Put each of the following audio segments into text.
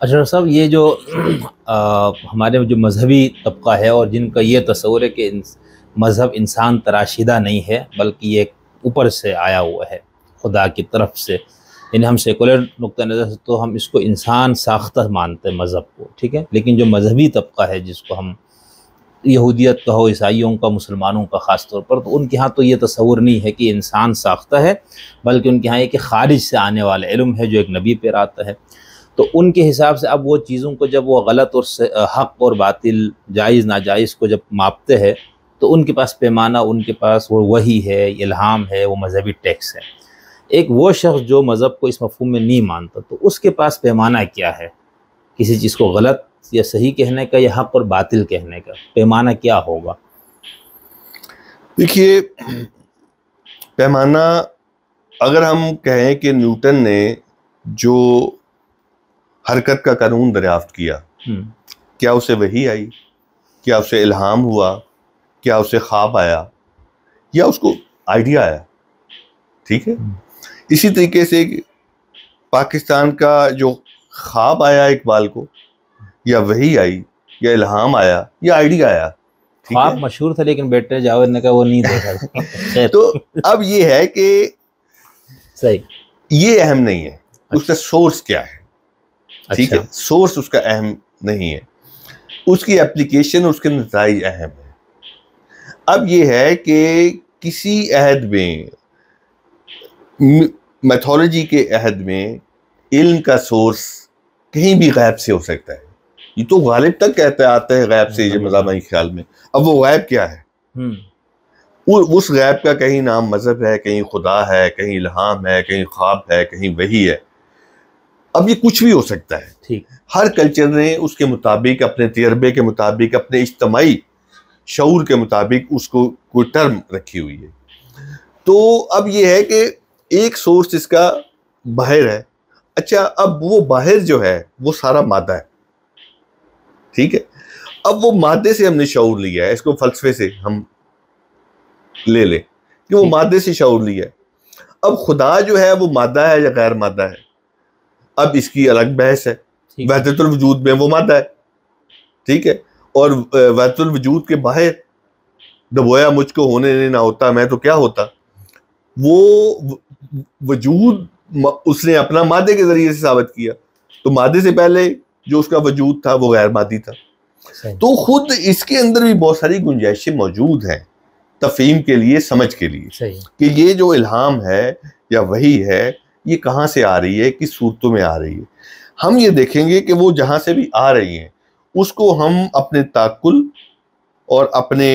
اشرف صاحب، یہ جو ہمارے جو مذہبی طبقہ ہے اور جن کا یہ تصور ہے کہ مذہب انسان تراشیدہ نہیں ہے بلکہ یہ اوپر سے آیا ہوا ہے خدا کی طرف سے، یعنی ہم سیکولر نقطہ نظر سے تو ہم اس کو انسان ساختہ مانتے ہیں مذہب کو، ٹھیک ہے، لیکن جو مذہبی طبقہ ہے جس کو ہم یہودیت کا ہو، عیسائیوں کا، مسلمانوں کا خاص طور پر، تو ان کے ہاں تو یہ تصور نہیں ہے کہ انسان ساختہ ہے، بلکہ ان کے ہاں یہ کہ خارج سے آنے والا علم ہے جو ایک نبی پر آتا ہے۔ تو ان کے حساب سے اب وہ چیزوں کو جب وہ غلط اور حق اور باطل، جائز ناجائز کو جب ماپتے ہیں تو ان کے پاس پیمانہ، ان کے پاس وہ وحی ہے، الہام ہے، وہ مذہبی ٹیکس ہے۔ ایک وہ شخص جو مذہب کو اس مفہوم میں نہیں مانتا تو اس کے پاس پیمانہ کیا ہے؟ کسی چیز کو غلط یا صحیح کہنے کا یا حق اور باطل کہنے کا پیمانہ کیا ہوگا؟ دیکھیے، پیمانہ اگر ہم کہیں کہ نیوٹن نے جو حرکت کا قانون دریافت کیا، کیا اسے وحی آئی، کیا اسے الہام ہوا، کیا اسے خواب آیا، یا اس کو آئیڈیا آیا؟ ٹھیک ہے، اسی طریقے سے پاکستان کا جو خواب آیا اقبال کو، یا وحی آئی، یا الہام آیا، یا آئیڈیا آیا؟ خواب مشہور تھا لیکن بیٹے جاوید نے کہا وہ نہیں دیکھا۔ تو اب یہ ہے کہ صحیح، یہ اہم نہیں ہے اس کا سورس کیا ہے، ٹھیک ہے، سورس اس کا اہم نہیں ہے، اس کی اپلیکیشن، اس کے نتائج اہم ہیں۔ اب یہ ہے کہ کسی عہد میں، میتھولوجی کے عہد میں، علم کا سورس کہیں بھی غیب سے ہو سکتا ہے۔ یہ تو غالب تک کہتے آتے ہیں غیب سے، یہ مذہبی خیال میں۔ اب وہ غیب کیا ہے؟ اس غیب کا کہیں نام مذہب ہے، کہیں خدا ہے، کہیں الہام ہے، کہیں خواب ہے، کہیں وحی ہے۔ اب یہ کچھ بھی ہو سکتا ہے۔ ہر کلچر نے اس کے مطابق، اپنے تجربے کے مطابق، اپنے اجتماعی شعور کے مطابق اس کو کوئی ٹرم رکھی ہوئی ہے۔ تو اب یہ ہے کہ ایک سورس اس کا باہر ہے۔ اچھا، اب وہ باہر جو ہے وہ سارا مادہ ہے، ٹھیک ہے۔ اب وہ مادے سے ہم نے شعور لیا ہے، اس کو فلسفے سے ہم لے لیں کہ وہ مادے سے شعور لیا ہے۔ اب خدا جو ہے وہ مادہ ہے یا غیر مادہ ہے، اب اس کی الگ بحث ہے۔ وحدت الوجود میں وہ مادہ ہے، ٹھیک ہے، اور وحدت الوجود کے باہر دبویا مجھ کو ہونے نہ ہوتا میں تو کیا ہوتا، وہ وجود اس نے اپنا مادے کے ذریعے سے ثابت کیا۔ تو مادے سے پہلے جو اس کا وجود تھا وہ غیر مادی تھا۔ تو خود اس کے اندر بھی بہت ساری گنجائشیں موجود ہیں تفہیم کے لیے، سمجھ کے لیے، کہ یہ جو الہام ہے یا وحی ہے یہ کہاں سے آ رہی ہے، کس صورتوں میں آ رہی ہے۔ ہم یہ دیکھیں گے کہ وہ جہاں سے بھی آ رہی ہیں اس کو ہم اپنے تعقل اور اپنے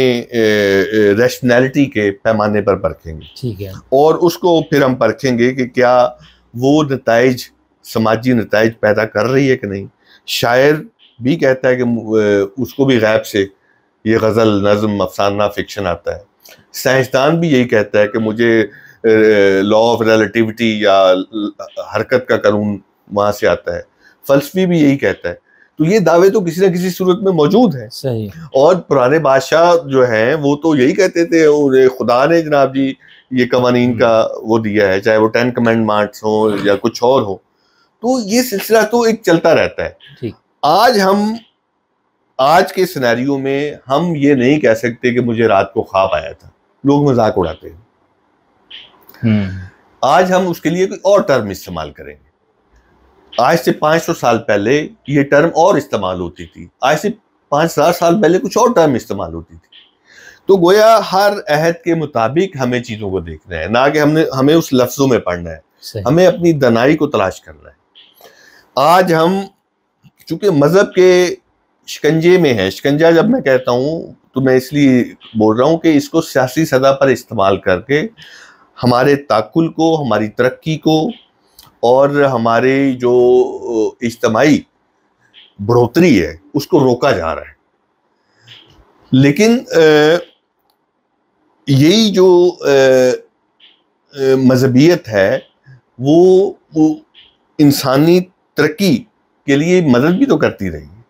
ریشنلٹی کے پیمانے پر پرکھیں گے، ٹھیک ہے، اور اس کو پھر ہم پرکھیں گے کہ کیا وہ نتائج، سماجی نتائج پیدا کر رہی ہے کہ نہیں۔ شاعر بھی کہتا ہے کہ اس کو بھی غیب سے یہ غزل، نظم، افسانہ، فکشن آتا ہے۔ سائنسدان بھی یہی کہتا ہے کہ مجھے لا آف ریلیٹیوٹی یا حرکت کا قانون وہاں سے آتا ہے۔ فلسفی بھی یہی کہتا ہے۔ تو یہ دعوے تو کسی نہ کسی صورت میں موجود ہیں۔ صحیح۔ اور پرانے بادشاہ جو ہیں وہ تو یہی کہتے تھے، خدا نے جناب جی یہ قوانین کا وہ دیا ہے، چاہے وہ 10 کمینڈمنٹس ہوں یا کچھ اور ہو۔ تو یہ سلسلہ تو ایک چلتا رہتا ہے۔ آج کے سینیریو میں ہم یہ نہیں کہہ سکتے کہ مجھے رات کو خواب آیا تھا، لوگ مذاق اڑاتے ہیں۔ آج ہم اس کے لیے کوئی اور ٹرم استعمال کریں گے۔ آج سے 500 سال پہلے یہ ٹرم اور استعمال ہوتی تھی، آج سے 5000 سال پہلے کچھ اور ٹرم استعمال ہوتی تھی۔ تو گویا ہر عہد کے مطابق ہمیں چیزوں کو دیکھنا ہے، نہ کہ ہمیں اس لفظوں میں پڑھنا ہے، ہمیں اپنی دانائی کو تلاش کرنا ہے۔ آج ہم چونکہ مذہب کے شکنجے میں ہے، شکنجہ جب میں کہتا ہوں تو میں اس لیے بول رہا ہوں کہ اس کو سیاسی سطح پر استعمال کر کے ہمارے تعقل کو، ہماری ترقی کو اور ہمارے جو اجتماعی بڑھوتری ہے اس کو روکا جا رہا ہے۔ لیکن یہی جو مذہبیت ہے وہ انسانی ترقی کے لیے مدد بھی تو کرتی رہی ہے۔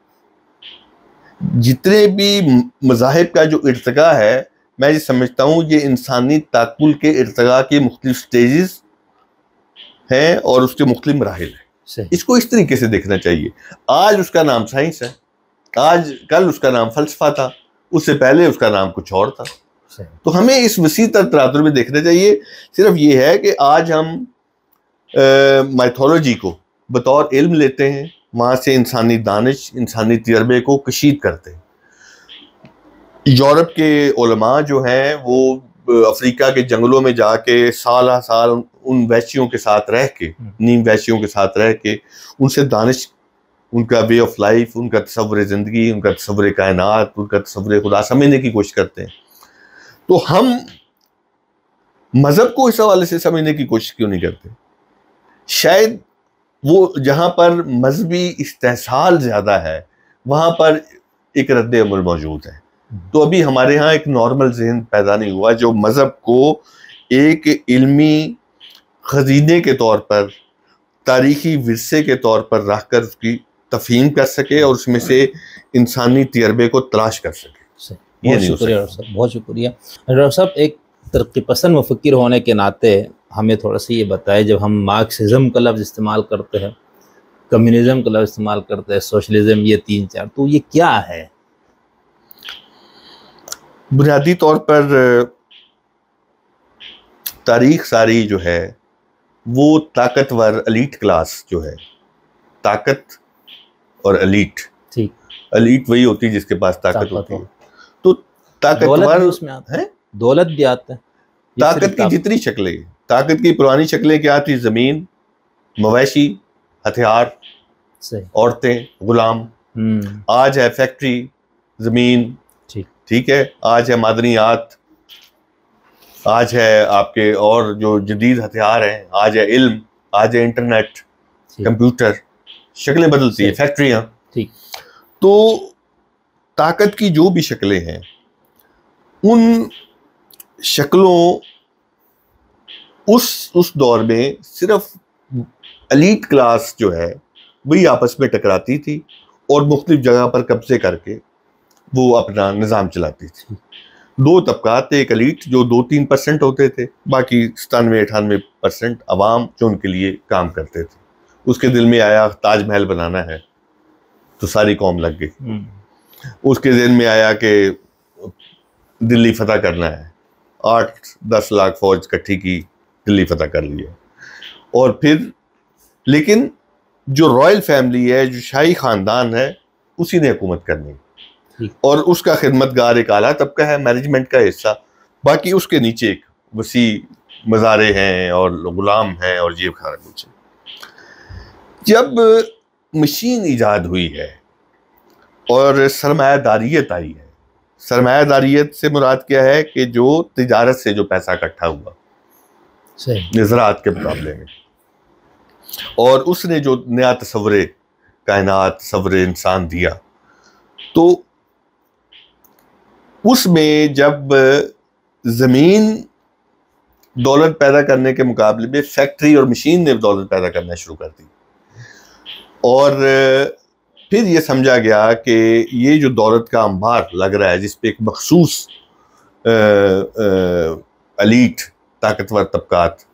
جتنے بھی مذاہب کا جو ارتقاء ہے، میں یہ سمجھتا ہوں یہ انسانی تعقل کے ارتقاء کے مختلف سٹیجز ہیں اور اس کے مختلف مراحل ہیں۔ اس کو اس طریقے سے دیکھنا چاہیے. آج اس کا نام سائنس ہے, آج کل اس کا نام فلسفہ تھا, اس سے پہلے اس کا نام کچھ اور تھا. تو ہمیں اس وسیع تر تناظر میں دیکھنا چاہیے. صرف یہ ہے کہ آج ہم مائتھولوجی کو بطور علم لیتے ہیں, وہاں سے انسانی دانش, انسانی تجربے کو کشید کرتے ہیں. یورپ کے علماء جو ہیں وہ افریقہ کے جنگلوں میں جا کے سالہ سال ان وحشیوں کے ساتھ رہ کے, نیم وحشیوں کے ساتھ رہ کے ان سے دانش, ان کا وے آف لائف, ان کا تصور زندگی, ان کا تصور کائنات, ان کا تصور خدا سمجھنے کی کوشش کرتے ہیں. تو ہم مذہب کو اس حوالے سے سمجھنے کی کوشش کیوں نہیں کرتے؟ شاید وہ جہاں پر مذہبی استحصال زیادہ ہے وہاں پر ایک رد عمل موجود ہے. تو ابھی ہمارے ہاں ایک نارمل ذہن پیدا نہیں ہوا جو مذہب کو ایک علمی خزینے کے طور پر, تاریخی ورثے کے طور پر رکھ کر اس کی تفہیم کر سکے اور اس میں سے انسانی تجربے کو تلاش کر سکے. بہت شکریہ ڈاکٹر صاحب, بہت شکریہ. ڈاکٹر صاحب, ایک ترقی پسند مفکر ہونے کے ناطے ہمیں تھوڑا سا یہ بتائے, جب ہم مارکسزم کا لفظ استعمال کرتے ہیں, کمیونزم کا لفظ استعمال کرتے ہیں, سوشلزم, یہ 3-4, تو یہ کیا ہے؟ بنیادی طور پر تاریخ ساری جو ہے وہ طاقتور ایلیٹ کلاس جو ہے, طاقت اور ایلیٹ, ایلیٹ وہی ہوتی ہے جس کے پاس طاقت ہوتی ہے. تو طاقتور اس میں آتا ہے, دولت بھی آتا ہے. طاقت کی جتنی شکلیں, طاقت کی پرانی شکلیں کیا تھی؟ زمین, مویشی, ہتھیار, عورتیں, غلام. آج ہے فیکٹری, زمین, ٹھیک ہے, آج ہے معدنیات, آج ہے آپ کے اور جو جدید ہتھیار ہیں, آج ہے علم, آج ہے انٹرنیٹ, کمپیوٹر. شکلیں بدلتی ہیں, فیکٹریاں. تو طاقت کی جو بھی شکلیں ہیں ان شکلوں اس دور میں صرف ایلیٹ کلاس جو ہے وہی آپس میں ٹکراتی تھی اور مختلف جگہ پر قبضے کر کے وہ اپنا نظام چلاتی تھی. 2 طبقات تھے, ایک ایلیٹ جو 2-3% ہوتے تھے, باقی 97-98% عوام جو ان کے لیے کام کرتے تھے. اس کے دل میں آیا تاج محل بنانا ہے تو ساری قوم لگ گئی. اس کے ذہن میں آیا کہ دلی فتح کرنا ہے, 8-10 لاکھ فوج کٹھی کی, دلی فتح کر لی ہے. اور پھر لیکن جو رائل فیملی ہے, جو شاہی خاندان ہے, اسی نے حکومت کرنی اور اس کا خدمت گار ایک اعلیٰ طبقہ ہے, مینجمنٹ کا حصہ, باقی اس کے نیچے ایک وسیع مزارے ہیں اور غلام ہیں اور جیب خانہ کچھ ہے. جب مشین ایجاد ہوئی ہے اور سرمایہ داریت آئی ہے, سرمایہ داریت سے مراد کیا ہے کہ جو تجارت سے جو پیسہ اکٹھا ہوا زراعت کے مقابلے میں, اور اس نے جو نیا تصور کائنات, تصور انسان دیا, تو اس میں جب زمین دولت پیدا کرنے کے مقابلے میں فیکٹری اور مشین نے دولت پیدا کرنا شروع کر دی, اور پھر یہ سمجھا گیا کہ یہ جو دولت کا انبار لگ رہا ہے جس پہ ایک مخصوص ایلیٹ طاقتور طبقات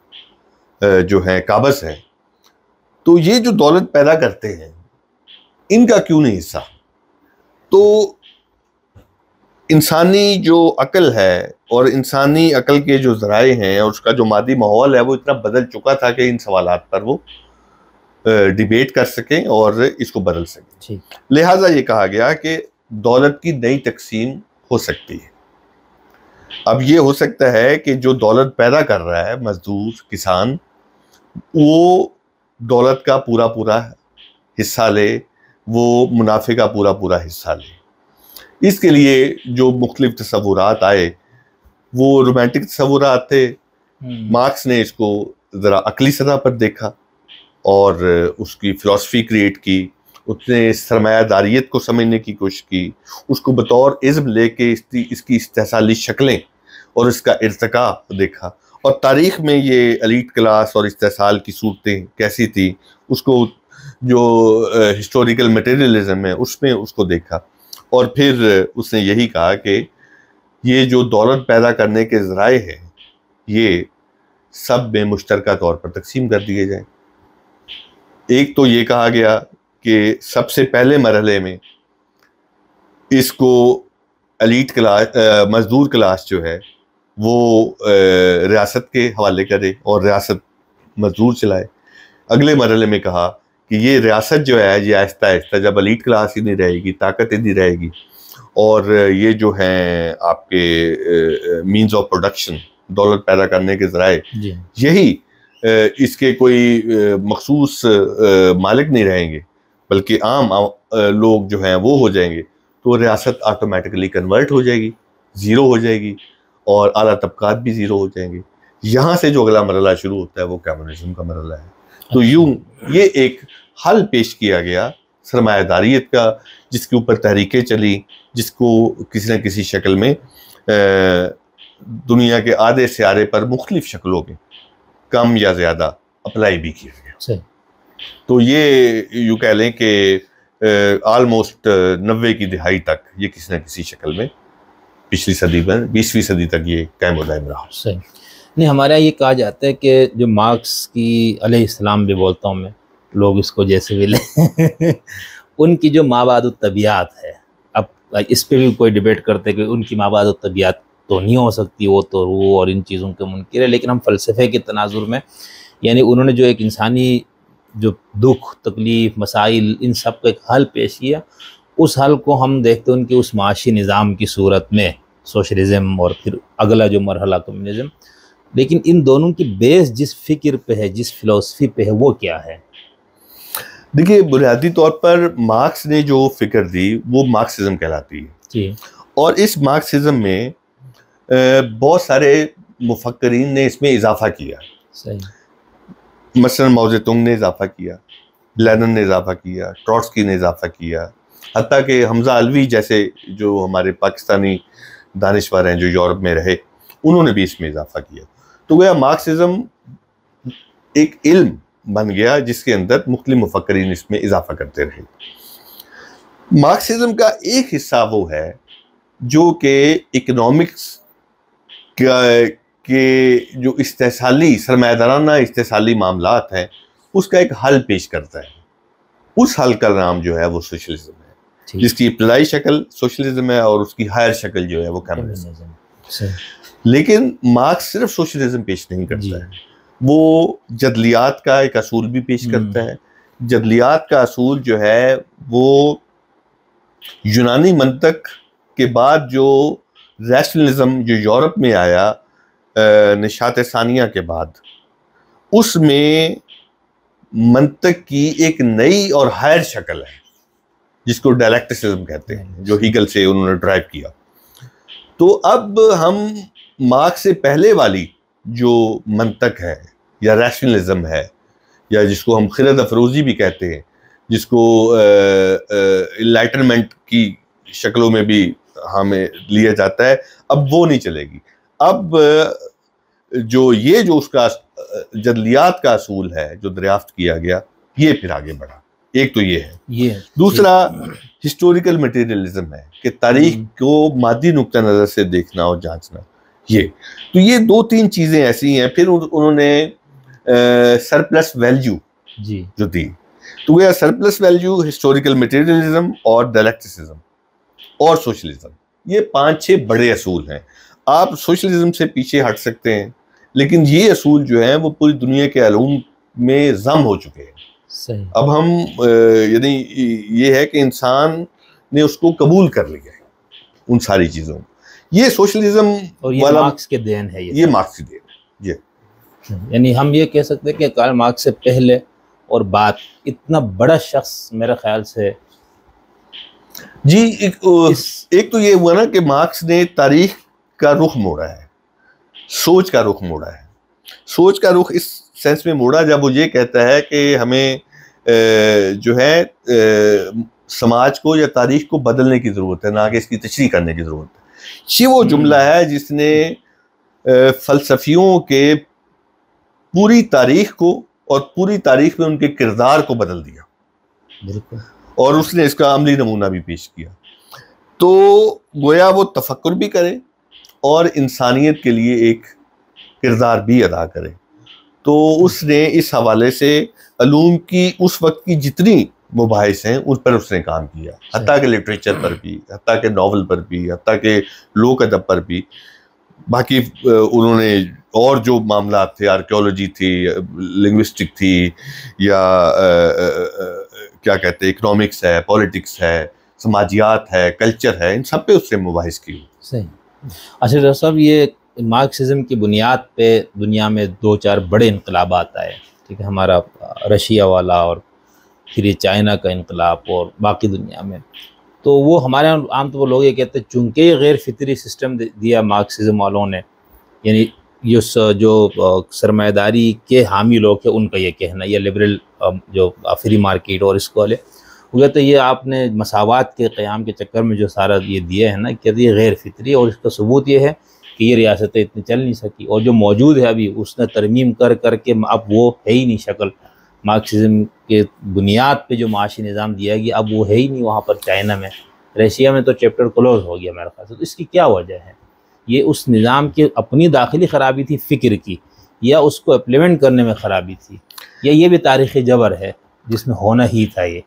جو ہیں قابض ہیں, تو یہ جو دولت پیدا کرتے ہیں ان کا کیوں نہیں حصہ؟ تو انسانی جو عقل ہے اور انسانی عقل کے جو ذرائع ہیں اور اس کا جو مادی ماحول ہے وہ اتنا بدل چکا تھا کہ ان سوالات پر وہ ڈیبیٹ کر سکیں اور اس کو بدل سکیں. لہٰذا یہ کہا گیا کہ دولت کی نئی تقسیم ہو سکتی ہے. اب یہ ہو سکتا ہے کہ جو دولت پیدا کر رہا ہے مزدور, کسان, وہ دولت کا پورا حصہ لے, وہ منافع کا پورا حصہ لے. اس کے لیے جو مختلف تصورات آئے وہ رومانٹک تصورات تھے. مارکس نے اس کو ذرا عقلی سطح پر دیکھا اور اس کی فلسفی کریٹ کی, اس نے سرمایہ داریت کو سمجھنے کی کوشش کی, اس کو بطور عزم لے کے اس کی استحصالی شکلیں اور اس کا ارتقاء دیکھا, اور تاریخ میں یہ ایلیٹ کلاس اور استحصال کی صورتیں کیسی تھی اس کو جو ہسٹوریکل میٹیریلزم ہے اس میں اس کو دیکھا, اور پھر اس نے یہی کہا کہ یہ جو دولت پیدا کرنے کے ذرائع ہیں یہ سب میں مشترکہ طور پر تقسیم کر دیے جائیں. ایک تو یہ کہا گیا کہ سب سے پہلے مرحلے میں اس کو ایلیٹ کلاس، مزدور کلاس جو ہے وہ ریاست کے حوالے کرے اور ریاست مزدور چلائے. اگلے مرحلے میں کہا کہ یہ ریاست جو ہے یہ آہستہ آہستہ جب ایلیٹ کلاس ہی نہیں رہے گی، طاقت ہی نہیں رہے گی، اور یہ جو ہیں آپ کے مینز آف پروڈکشن، دولت پیدا کرنے کے ذرائع، یہی اس کے کوئی مخصوص مالک نہیں رہیں گے بلکہ عام لوگ جو ہیں وہ ہو جائیں گے، تو ریاست آٹومیٹکلی کنورٹ ہو جائے گی، زیرو ہو جائے گی، اور اعلیٰ طبقات بھی زیرو ہو جائیں گے. یہاں سے جو اگلا مرحلہ شروع ہوتا ہے وہ کمیونزم کا مرحلہ ہے. تو یوں یہ ایک حل پیش کیا گیا سرمایہ داریت کا، جس کے اوپر تحریکیں چلی، جس کو کسی نہ کسی شکل میں دنیا کے آدھے سیارے پر مختلف شکلوں میں کم یا زیادہ اپلائی بھی کیا گیا. تو یہ یوں کہہ لیں کہ آلموسٹ 90 کی دہائی تک یہ کسی نہ کسی شکل میں پچھلی صدی میں 20ویں صدی تک یہ قائم و دائم رہا. صحیح. نہیں، ہمارے یہاں یہ کہا جاتا ہے کہ جو مارکس کی علیہ السلام بھی بولتا ہوں میں، لوگ اس کو جیسے بھی لیں ان کی جو مابعد الطبیعت ہے، اب اس پہ بھی کوئی ڈیبیٹ کرتے کہ ان کی مابعد الطبیعت تو نہیں ہو سکتی، وہ تو روح اور ان چیزوں کے منکر ہے، لیکن ہم فلسفے کے تناظر میں یعنی انہوں نے جو ایک انسانی جو دکھ، تکلیف، مسائل، ان سب کا ایک حل پیش کیا، اس حل کو ہم دیکھتے ہیں ان کے اس معاشی نظام کی صورت میں، سوشلزم اور پھر اگلا جو مرحلہ کمیونزم. لیکن ان دونوں کی بیس جس فکر پہ ہے، جس فلسفی پہ ہے، وہ کیا ہے؟ دیکھیے، بنیادی طور پر مارکس نے جو فکر دی وہ مارکسزم کہلاتی ہے. اور اس مارکسزم میں بہت سارے مفکرین نے اس میں اضافہ کیا. مثلا ماؤ زیدونگ نے اضافہ کیا، لینن نے اضافہ کیا، ٹروٹسکی نے اضافہ کیا، حتیٰ کہ حمزہ علوی جیسے جو ہمارے پاکستانی دانشور ہیں جو یورپ میں رہے، انہوں نے بھی اس میں اضافہ کیا. تو گویا مارکسزم ایک علم بن گیا جس کے اندر مختلف مفکرین اس میں اضافہ کرتے رہے. مارکسزم کا ایک حصہ وہ ہے جو کہ اکنامکس کے جو استحصالی، سرمایہ دارانہ استحصالی معاملات ہیں، اس کا ایک حل پیش کرتا ہے. اس حل کا نام جو ہے وہ سوشلزم ہے، جس کی ابتدائی شکل سوشلزم ہے اور اس کی ہائر شکل جو ہے وہ کمیونزم. لیکن مارکس صرف سوشلزم پیش نہیں کرتا ہے، وہ جدلیات کا ایک اصول بھی پیش کرتا ہے. جدلیات کا اصول جو ہے وہ یونانی منطق کے بعد جو ریشنلزم جو یورپ میں آیا نشاط ثانیہ کے بعد، اس میں منطق کی ایک نئی اور ہائر شکل ہے جس کو ڈائلیکٹسزم کہتے ہیں، جو ہیگل سے انہوں نے ڈرائیو کیا. تو اب ہم مارکس سے پہلے والی جو منطق ہے یا ریشنلزم ہے، یا جس کو ہم خرد افروزی بھی کہتے ہیں، جس کو انلائٹنمنٹ کی شکلوں میں بھی ہمیں لیا جاتا ہے، اب وہ نہیں چلے گی. اب جو اس کا جدلیات کا اصول ہے جو دریافت کیا گیا، یہ پھر آگے بڑھا. ایک تو یہ ہے. دوسرا ہسٹوریکل مٹیریلزم ہے کہ تاریخ کو مادی نقطہ نظر سے دیکھنا اور جانچنا. تو یہ دو تین چیزیں ایسی ہیں. پھر انہوں نے سرپلس ویلیو جو دی، تو یہ سرپلس ویلیو، ہسٹوریکل مٹیریلزم اور ڈائلیکٹسزم اور سوشلزم، یہ 5-6 بڑے اصول ہیں. آپ سوشلزم سے پیچھے ہٹ سکتے ہیں، لیکن یہ اصول جو ہیں وہ پوری دنیا کے علوم میں ضم ہو چکے ہیں. اب ہم یعنی یہ ہے کہ انسان نے اس کو قبول کر لیا ہے ان ساری چیزوں. یہ سوشلزم والا مارکس کے دین ہے، یہ مارکس کی دین ہے. یعنی ہم یہ کہہ سکتے ہیں کہ کارل مارکس سے پہلے اور بعد اتنا بڑا شخص میرے خیال سے جی ایک تو یہ ہوا نا کہ مارکس نے تاریخ کا رخ موڑا ہے، سوچ کا رخ موڑا ہے. سوچ کا رخ اس سینس میں موڑا جب وہ یہ کہتا ہے کہ ہمیں جو ہے سماج کو یا تاریخ کو بدلنے کی ضرورت ہے، نہ کہ اس کی تشریح کرنے کی ضرورت ہے. یہ وہ جملہ ہے جس نے فلسفیوں کے پوری تاریخ کو اور پوری تاریخ میں ان کے کردار کو بدل دیا. بالکل. اور اس نے اس کا عملی نمونہ بھی پیش کیا. تو گویا وہ تفکر بھی کرے اور انسانیت کے لیے ایک کردار بھی ادا کرے. تو اس نے اس حوالے سے علوم کی اس وقت کی جتنی مباحث ہیں ان پر اس نے کام کیا، حتیٰ کہ لٹریچر پر بھی، حتیٰ کہ ناول پر بھی، حتیٰ کہ لوک ادب پر بھی. باقی انہوں نے اور جو معاملات تھے، آرکیولوجی تھی، لنگوسٹک تھی، یا کیا کہتے ہیں اکنامکس ہے، پولیٹکس ہے، سماجیات ہے، کلچر ہے، ان سب پہ اس نے مباحث کی. صحیح. اچھا ڈاکٹر صاحب، یہ مارکسزم کی بنیاد پہ دنیا میں 2-4 بڑے انقلابات آئے، ٹھیک ہے، ہمارا رشیا والا اور پھر یہ چائنا کا انقلاب اور باقی دنیا میں. تو وہ ہمارے یہاں عام طور پر لوگ یہ کہتے ہیں چونکہ یہ غیر فطری سسٹم دیا مارکسزم والوں نے، یعنی یہ جو سرمایہ داری کے حامی لوگ ہیں ان کا یہ کہنا، یہ لبرل جو فری مارکیٹ اور اس کو والے، وہ کہتے ہیں یہ آپ نے مساوات کے قیام کے چکر میں جو سارا یہ دیا ہے نا، کہ یہ غیر فطری، اور اس کا ثبوت یہ ہے کہ یہ ریاستیں اتنی چل نہیں سکی، اور جو موجود ہے ابھی اس نے ترمیم کر کے اب وہ ہے ہی نہیں شکل. مارکسزم کے بنیاد پہ جو معاشی نظام دیا گیا اب وہ ہے ہی نہیں وہاں پر. چائنا میں، رشیا میں تو چیپٹر کلوز ہو گیا میرے خیال سے. تو اس کی کیا وجہ ہے؟ یہ اس نظام کی اپنی داخلی خرابی تھی فکر کی، یا اس کو امپلیمنٹ کرنے میں خرابی تھی، یا یہ بھی تاریخی جبر ہے جس میں ہونا ہی تھا؟ یہ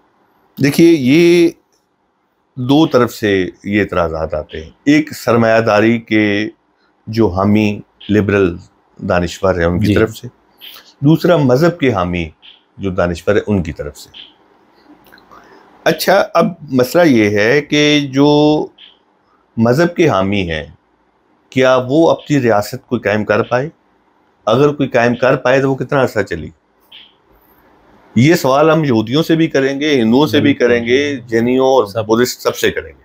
دیکھیے، یہ دو طرف سے یہ اعتراضات آتے ہیں. ایک سرمایہ داری کے جو حامی لبرل دانشور ہیں ان کی طرف سے، دوسرا مذہب کے حامی جو دانشور ہیں ان کی طرف سے. اچھا، اب مسئلہ یہ ہے کہ جو مذہب کے حامی ہیں کیا وہ اپنی ریاست کو قائم کر پائے؟ اگر کوئی قائم کر پائے تو وہ کتنا عرصہ چلی؟ یہ سوال ہم یہودیوں سے بھی کریں گے، ہندوؤں سے بھی کریں گے، جینیوں اور بدھسٹ سب سے کریں گے.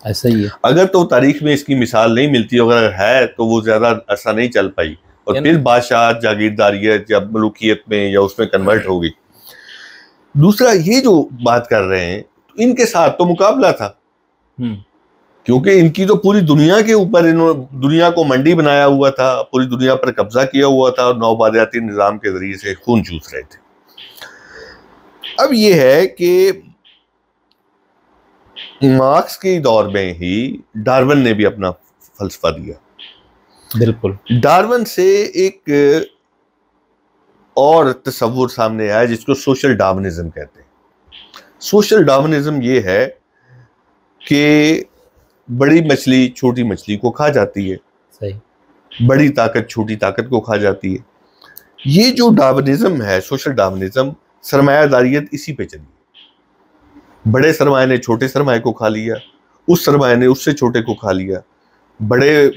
ایسا ہی ہے. اگر تو تاریخ میں اس کی مثال نہیں ملتی، اگر ہے تو وہ زیادہ عرصہ نہیں چل پائی، اور پھر بادشاہت، جاگیرداریت یا ملوکیت میں یا اس میں کنورٹ ہوگی. دوسرا یہ جو بات کر رہے ہیں ان کے ساتھ تو مقابلہ تھا، کیونکہ ان کی تو پوری دنیا کے اوپر انہوں دنیا کو منڈی بنایا ہوا تھا، پوری دنیا پر قبضہ کیا ہوا تھا، اور نوآبادیاتی نظام کے ذریعے سے خون چوس رہے تھے. اب یہ ہے کہ مارکس کے دور میں ہی ڈارون نے بھی اپنا فلسفہ دیا. بالکل. ڈارون سے ایک اور تصور سامنے آیا جس کو سوشل ڈارونزم کہتے ہیں. سوشل ڈارونزم یہ ہے کہ بڑی مچھلی چھوٹی مچھلی کو کھا جاتی ہے، صحیح، بڑی طاقت چھوٹی طاقت کو کھا جاتی ہے. یہ جو ڈارونزم ہے، سوشل ڈارونزم، سرمایہ داریت اسی پہ چلی. بڑے سرمایہ نے چھوٹے سرمایہ کو کھا لیا، اس سرمایہ نے اس سے چھوٹے کو کھا لیا، بڑے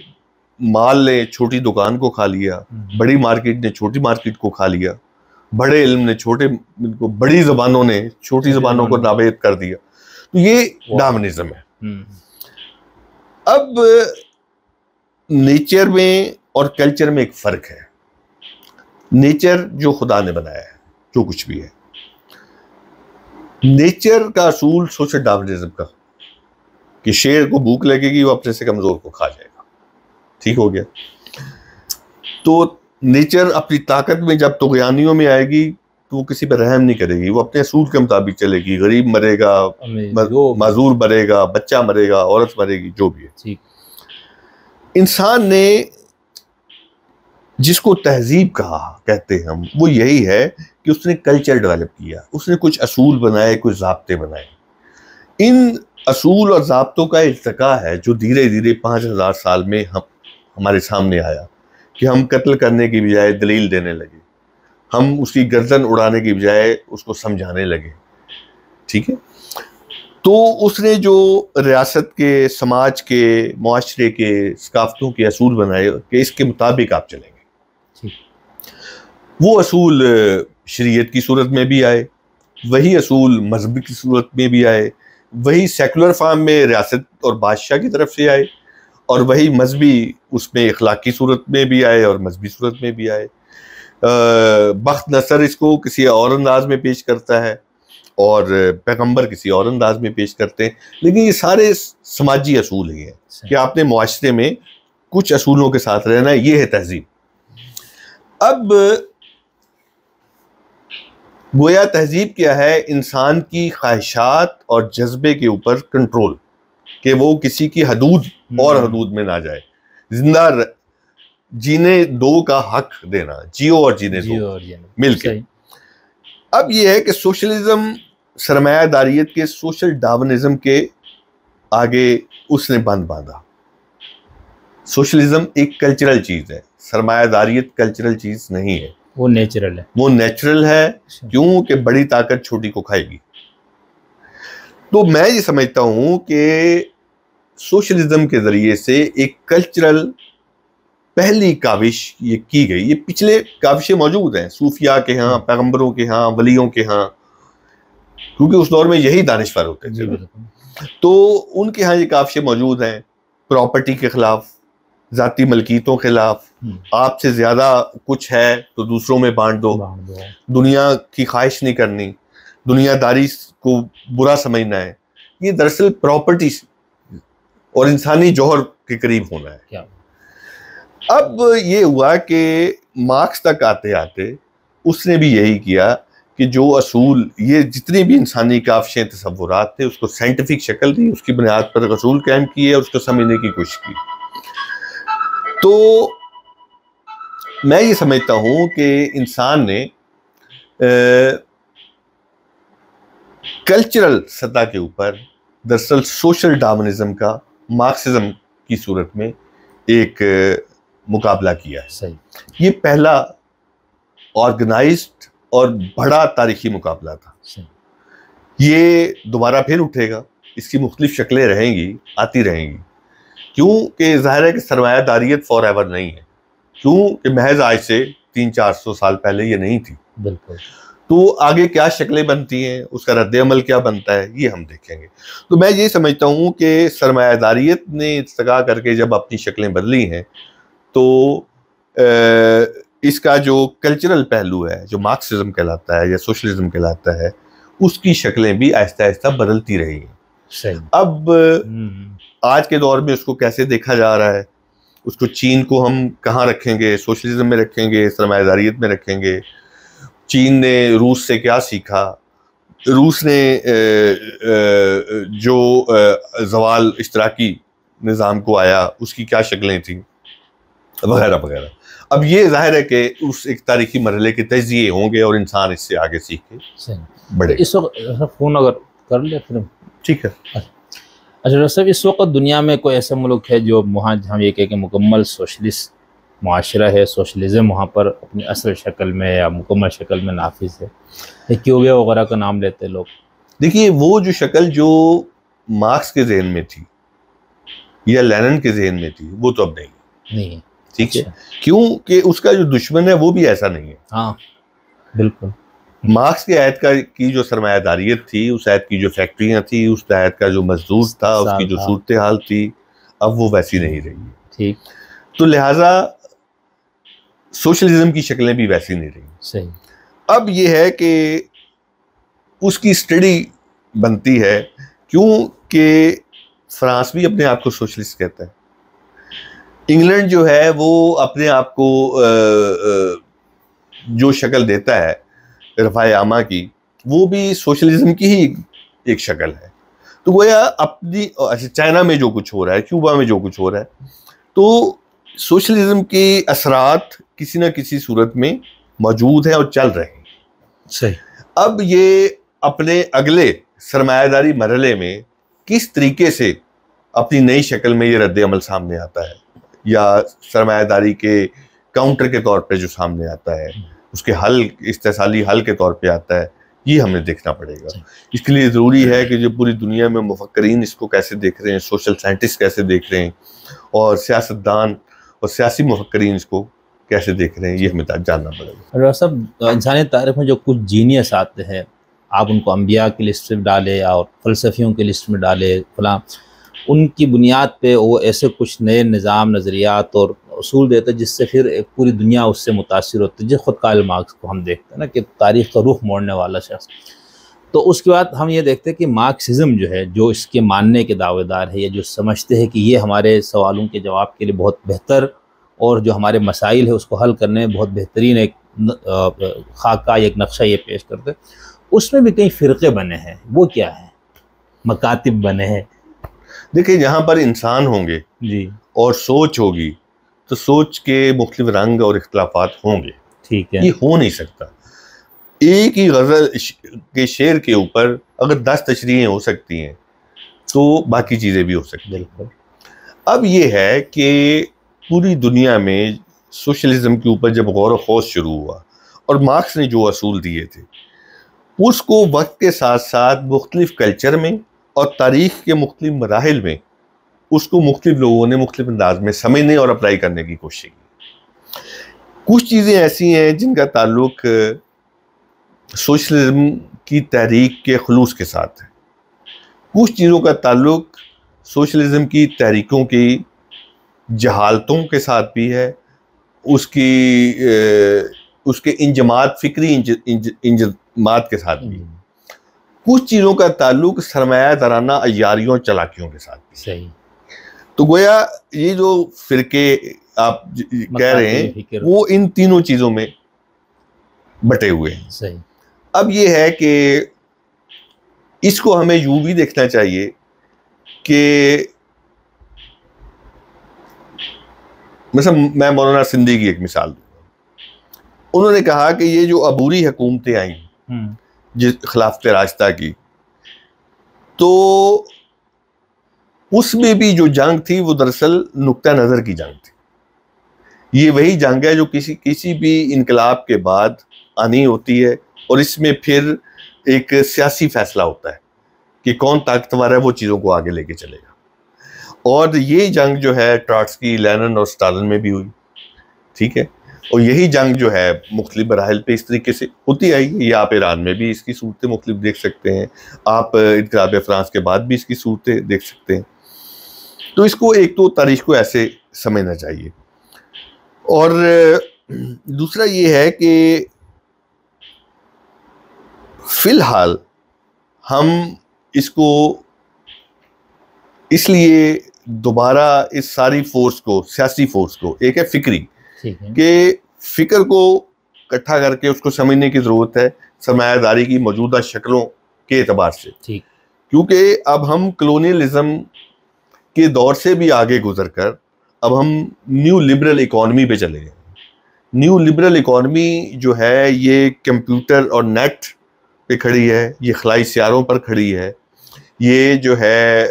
مال نے چھوٹی دکان کو کھا لیا، بڑی مارکیٹ نے چھوٹی مارکیٹ کو کھا لیا، بڑے علم نے چھوٹے کو، بڑی زبانوں نے چھوٹی زبانوں کو نابود کر دیا. تو یہ ڈارونزم ہے. اب نیچر میں اور کلچر میں ایک فرق ہے. نیچر جو خدا نے بنایا ہے، جو کچھ بھی ہے، نیچر کا اصول سوشل ڈارونزم کا، کہ شیر کو بھوک لگے گی وہ اپنے سے کمزور کو کھا جائے گا. ٹھیک ہو گیا. تو نیچر اپنی طاقت میں جب طغیانیوں میں آئے گی تو وہ کسی پہ رحم نہیں کرے گی، وہ اپنے اصول کے مطابق چلے گی. غریب مرے گا، معذور مرے گا، بچہ مرے گا، عورت مرے گی، جو بھی ہے. انسان نے جس کو تہذیب کہا کہتے ہیں ہم، وہ یہی ہے کہ اس نے کلچر ڈیولپ کیا، اس نے کچھ اصول بنائے، کچھ ضابطے بنائے. ان اصول اور ضابطوں کا ارتقا ہے جو دھیرے دھیرے 5000 سال میں ہمارے سامنے آیا، کہ ہم قتل کرنے کی بجائے دلیل دینے لگے، ہم اس کی گردن اڑانے کی بجائے اس کو سمجھانے لگے. ٹھیک ہے. تو اس نے جو ریاست کے، سماج کے، معاشرے کے، ثقافتوں کے اصول بنائے کہ اس کے مطابق آپ چلیں گے. وہ اصول شریعت کی صورت میں بھی آئے، وہی اصول مذہبی کی صورت میں بھی آئے، وہی سیکولر فارم میں ریاست اور بادشاہ کی طرف سے آئے، اور وہی مذہبی اس میں اخلاقی صورت میں بھی آئے اور مذہبی صورت میں بھی آئے. بخت نصر اس کو کسی اور انداز میں پیش کرتا ہے اور پیغمبر کسی اور انداز میں پیش کرتے ہیں، لیکن یہ سارے سماجی اصول ہی ہیں کہ آپ نے معاشرے میں کچھ اصولوں کے ساتھ رہنا ہے. یہ ہے تہذیب. اب گویا تہذیب کیا ہے؟ انسان کی خواہشات اور جذبے کے اوپر کنٹرول، کہ وہ کسی کی حدود اور حدود میں نہ جائے. جینے دو کا حق دینا، جیو اور جینے دو مل کے۔ اب یہ ہے کہ سوشلزم سرمایہ داریت کے سوشل ڈارونزم کے آگے اس نے بند باندھا۔ سوشلزم ایک کلچرل چیز ہے، سرمایہ داریت کلچرل چیز نہیں ہے، وہ نیچرل ہے، وہ نیچرل ہے، کیونکہ بڑی طاقت چھوٹی کو کھائے گی۔ تو میں یہ سمجھتا ہوں کہ سوشلزم کے ذریعے سے ایک کلچرل پہلی کاوش یہ کی گئی۔ یہ پچھلے کاوشیں موجود ہیں صوفیاء کے ہاں، پیغمبروں کے ہاں، ولیوں کے ہاں، کیونکہ اس دور میں یہی دانشور ہوتے تھے، تو ان کے ہاں یہ کاوشیں موجود ہیں، پراپرٹی کے خلاف، ذاتی ملکیتوں کے خلاف، آپ سے زیادہ کچھ ہے تو دوسروں میں بانٹ دو، دنیا کی خواہش نہیں کرنی، دنیا داری کو برا سمجھنا ہے۔ یہ دراصل پراپرٹی اور انسانی جوہر کے قریب ہونا ہے۔ اب یہ ہوا کہ مارکس تک آتے آتے اس نے بھی یہی کیا کہ جو اصول، یہ جتنی بھی انسانی کاوشیں، تصورات تھے، اس کو سائنٹیفک شکل دی، اس کی بنیاد پر اصول قائم کیے اور اس کو سمجھنے کی کوشش کی۔ تو میں یہ سمجھتا ہوں کہ انسان نے کلچرل سطح کے اوپر دراصل سوشل ڈارونزم کا مارکسزم کی صورت میں ایک مقابلہ کیا ہے۔ صحیح، یہ پہلا آرگنائزڈ اور بڑا تاریخی مقابلہ تھا۔ یہ دوبارہ پھر اٹھے گا، اس کی مختلف شکلیں رہیں گی، آتی رہیں گی، کیونکہ ظاہر ہے کہ سرمایہ داریت فار ایور نہیں ہے، کیونکہ محض آج سے 300-400 سال پہلے یہ نہیں تھی۔ بالکل، تو آگے کیا شکلیں بنتی ہیں، اس کا رد عمل کیا بنتا ہے، یہ ہم دیکھیں گے۔ تو میں یہ سمجھتا ہوں کہ سرمایہ داریت نے ارتقا کر کے جب اپنی شکلیں بدلی ہیں تو اس کا جو کلچرل پہلو ہے، جو مارکسزم کہلاتا ہے یا سوشلزم کہلاتا ہے، اس کی شکلیں بھی آہستہ آہستہ بدلتی رہی ہیں۔ اب آج کے دور میں اس کو کیسے دیکھا جا رہا ہے، اس کو چین کو ہم کہاں رکھیں گے، سوشلزم میں رکھیں گے، سرمایہ داریت میں رکھیں گے؟ چین نے روس سے کیا سیکھا، روس نے جو زوال اشتراکی نظام کو آیا اس کی کیا شکلیں تھیں، وغیرہ وغیرہ۔ اب یہ ظاہر ہے کہ اس ایک تاریخی مرحلے کے تجزیے ہوں گے اور انسان اس سے آگے سیکھ کے بڑھے۔ اس وقت فون اگر کر لیں پھر ٹھیک ہے۔ اچھا ڈاکٹر صاحب، اس وقت دنیا میں کوئی ایسا ملک ہے جو وہاں ہم یہ کہیں کہ مکمل سوشلسٹ معاشرہ ہے، سوشلزم وہاں پر اپنی اصل شکل میں یا مکمل شکل میں نافذ ہے؟ کیوبا وغیرہ کا نام لیتے لوگ۔ دیکھیے، وہ جو شکل جو مارکس کے ذہن میں تھی یا لینن کے ذہن میں تھی، وہ تو اب نہیں ہے، ٹھیک ہے، کیونکہ اس کا جو دشمن ہے وہ بھی ایسا نہیں ہے۔ ہاں بالکل، مارکس کے عہد کی جو سرمایہ داریت تھی، اس عہد کی جو فیکٹریاں تھیں، اس عہد کا جو مزدور تھا، اس کی جو صورتحال تھی، اب وہ ویسی نہیں رہی ہے۔ ٹھیک، تو لہٰذا سوشلزم کی شکلیں بھی ویسی نہیں رہی۔ صحیح۔ اب یہ ہے کہ اس کی اسٹڈی بنتی ہے، کیونکہ فرانس بھی اپنے آپ کو سوشلسٹ کہتا ہے، انگلینڈ جو ہے وہ اپنے آپ کو جو شکل دیتا ہے رفاع عامہ کی، وہ بھی سوشلزم کی ہی ایک شکل ہے۔ تو گویا اپنی چائنا میں جو کچھ ہو رہا ہے، کیوبا میں جو کچھ ہو رہا ہے، تو سوشلزم کے اثرات کسی نہ کسی صورت میں موجود ہیں اور چل رہے ہیں۔ صحیح۔ اب یہ اپنے اگلے سرمایہ داری مرحلے میں کس طریقے سے اپنی نئی شکل میں یہ رد عمل سامنے آتا ہے، یا سرمایہ داری کے کاؤنٹر کے طور پہ جو سامنے آتا ہے، اس کے حل، استحصالی حل کے طور پہ آتا ہے، یہ ہمیں دیکھنا پڑے گا۔ اس کے لیے ضروری ہے کہ جو پوری دنیا میں مفکرین اس کو کیسے دیکھ رہے ہیں، سوشل سائنٹسٹ کیسے دیکھ رہے ہیں، اور سیاستدان اور سیاسی مفکرین اس کو کیسے دیکھ رہے ہیں، یہ ہمیں جاننا پڑے گا۔ ڈاکٹر صاحب، انسانی تاریخ میں جو کچھ جینیس آتے ہیں، آپ ان کو انبیاء کی لسٹ میں ڈالے اور فلسفیوں کی لسٹ میں ڈالے فلاں، ان کی بنیاد پہ وہ ایسے کچھ نئے نظام، نظریات اور اصول دیتے جس سے پھر ایک پوری دنیا اس سے متاثر ہوتی ہے، جس خود کارل مارکس کو ہم دیکھتے ہیں نا کہ تاریخ کا رخ موڑنے والا شخص۔ تو اس کے بعد ہم یہ دیکھتے ہیں کہ مارکسزم جو ہے، جو اس کے ماننے کے دعوے دار ہے، یا جو سمجھتے ہیں کہ یہ ہمارے سوالوں کے جواب کے لیے بہت بہتر اور جو ہمارے مسائل ہے اس کو حل کرنے میں بہت بہترین ایک خاکہ، ایک نقشہ یہ پیش کرتے ہیں، اس میں بھی کئی فرقے بنے ہیں۔ وہ کیا ہے؟ مکاتب بنے ہیں۔ دیکھیں، جہاں پر انسان ہوں گے جی، اور سوچ ہوگی، تو سوچ کے مختلف رنگ اور اختلافات ہوں گے. ٹھیک ہے. یہ ہو نہیں سکتا. ایک ہی غزل کے شعر کے اوپر اگر 10 تشریحیں ہو سکتی ہیں تو باقی چیزیں بھی ہو سکتی ہیں. بالکل. اب یہ ہے کہ پوری دنیا میں سوشلزم کے اوپر جب غور و خوض شروع ہوا اور مارکس نے جو اصول دیے تھے اس کو وقت کے ساتھ ساتھ مختلف کلچر میں اور تاریخ کے مختلف مراحل میں اس کو مختلف لوگوں نے مختلف انداز میں سمجھنے اور اپلائی کرنے کی کوشش کی. کچھ چیزیں ایسی ہیں جن کا تعلق سوشلزم کی تحریک کے خلوص کے ساتھ ہے. کچھ چیزوں کا تعلق سوشلزم کی تحریکوں کی جہالتوں کے ساتھ بھی ہے, اس کے انجماد, فکری انجماد کے ساتھ بھی. کچھ چیزوں کا تعلق سرمایہ دارانہ عیاریوں چلاکیوں کے ساتھ بھی. صحیح. تو گویا یہ جو فرقے آپ کہہ رہے ہیں وہ ان تینوں چیزوں میں بٹے ہوئے ہیں. صحیح. اب یہ ہے کہ اس کو ہمیں یوں بھی دیکھنا چاہیے کہ مثلا میں مولانا سندھی کی ایک مثال دوں. انہوں نے کہا کہ یہ جو عبوری حکومتیں آئیں جس خلافت راستہ کی, تو اس میں بھی جو جنگ تھی وہ دراصل نقطہ نظر کی جنگ تھی. یہ وہی جنگ ہے جو کسی بھی انقلاب کے بعد آنی ہوتی ہے اور اس میں پھر ایک سیاسی فیصلہ ہوتا ہے کہ کون طاقتور ہے وہ چیزوں کو آگے لے کے چلے گا. اور یہ جنگ جو ہے ٹراٹسکی, لینن اور اسٹالن میں بھی ہوئی. ٹھیک ہے. اور یہی جنگ جو ہے مختلف مراحل پہ اس طریقے سے ہوتی آئی. یہ آپ ایران میں بھی اس کی صورتیں مختلف دیکھ سکتے ہیں, آپ انقلاب فرانس کے بعد بھی اس کی صورتیں دیکھ سکتے ہیں. تو اس کو ایک تو تاریخ کو ایسے سمجھنا چاہیے, اور دوسرا یہ ہے کہ فی الحال ہم اس کو اس لیے دوبارہ اس ساری فورس کو, سیاسی فورس کو, ایک ہے فکری کہ فکر کو اکٹھا کر کے اس کو سمجھنے کی ضرورت ہے سرمایہ داری کی موجودہ شکلوں کے اعتبار سے. کیونکہ اب ہم کلونیلزم کے دور سے بھی آگے گزر کر اب ہم نیو لبرل اکانومی پہ چلے گئے. نیو لبرل اکانومی جو ہے یہ کمپیوٹر اور نیٹ پہ کھڑی ہے, یہ خلائی سیاروں پر کھڑی ہے, یہ جو ہے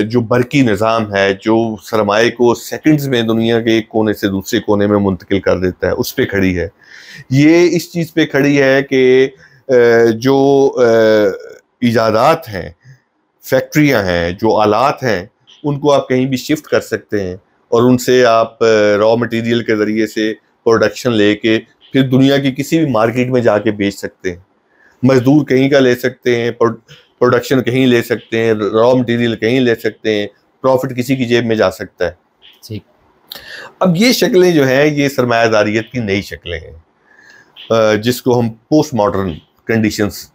جو برقی نظام ہے جو سرمایہ کو سیکنڈز میں دنیا کے ایک کونے سے دوسرے کونے میں منتقل کر دیتا ہے, اس پہ کھڑی ہے. یہ اس چیز پہ کھڑی ہے کہ جو ایجادات ہیں, فیکٹریاں ہیں, جو آلات ہیں, ان کو آپ کہیں بھی شفٹ کر سکتے ہیں اور ان سے آپ را مٹیریل کے ذریعے سے پروڈکشن لے کے پھر دنیا کی کسی بھی مارکیٹ میں جا کے بیچ سکتے ہیں. مزدور کہیں کا لے سکتے ہیں, پروڈکشن کہیں لے سکتے ہیں, را مٹیریل کہیں لے سکتے ہیں, پروفٹ کسی کی جیب میں جا سکتا ہے. اب یہ شکلیں جو ہیں یہ سرمایہ داریت کی نئی شکلیں ہیں جس کو ہم پوسٹ ماڈرن کنڈیشنز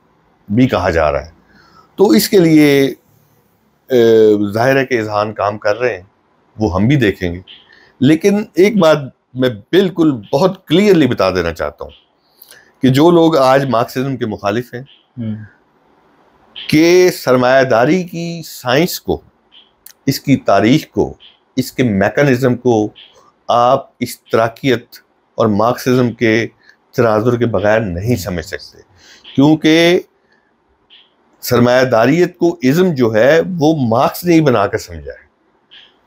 بھی کہا جا رہا ہے. تو اس کے لیے ظاہر ہے کہ اذہان کام کر رہے ہیں, وہ ہم بھی دیکھیں گے. لیکن ایک بات میں بالکل بہت کلیئرلی بتا دینا چاہتا ہوں کہ جو لوگ آج مارکسزم کے مخالف ہیں کہ سرمایہ داری کی سائنس کو, اس کی تاریخ کو, اس کے میکانزم کو آپ اشتراکیت اور مارکسزم کے تناظر کے بغیر نہیں سمجھ سکتے. کیونکہ سرمایہ داریت کو ازم جو ہے وہ مارکس نے ہی بنا کر سمجھا ہے.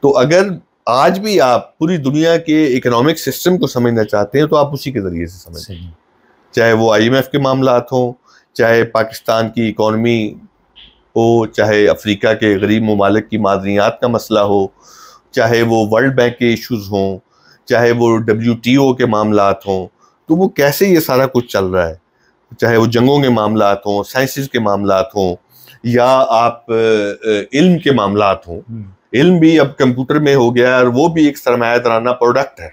تو اگر آج بھی آپ پوری دنیا کے اکنامک سسٹم کو سمجھنا چاہتے ہیں تو آپ اسی کے ذریعے سے سمجھیں, چاہے وہ IMF کے معاملات ہوں, چاہے پاکستان کی اکانومی ہو, چاہے افریقہ کے غریب ممالک کی معدنیات کا مسئلہ ہو, چاہے وہ ورلڈ بینک کے ایشوز ہوں, چاہے وہ WTO کے معاملات ہوں. تو وہ کیسے یہ سارا کچھ چل رہا ہے, چاہے وہ جنگوں کے معاملات ہوں, سائنسز کے معاملات ہوں, یا آپ علم کے معاملات ہوں. علم بھی اب کمپیوٹر میں ہو گیا اور وہ بھی ایک سرمایہ دارانہ پروڈکٹ ہے.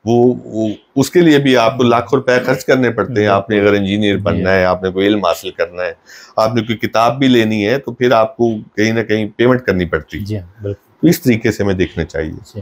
وہ اس کے لیے بھی آپ کو لاکھوں روپے خرچ کرنے پڑتے ہیں. آپ نے اگر انجینئر بننا ہے, آپ نے کوئی علم حاصل کرنا ہے, آپ نے کوئی کتاب بھی لینی ہے, تو پھر آپ کو کہیں نہ کہیں پیمنٹ کرنی پڑتی ہے. تو اس طریقے سے ہمیں دیکھنا چاہیے.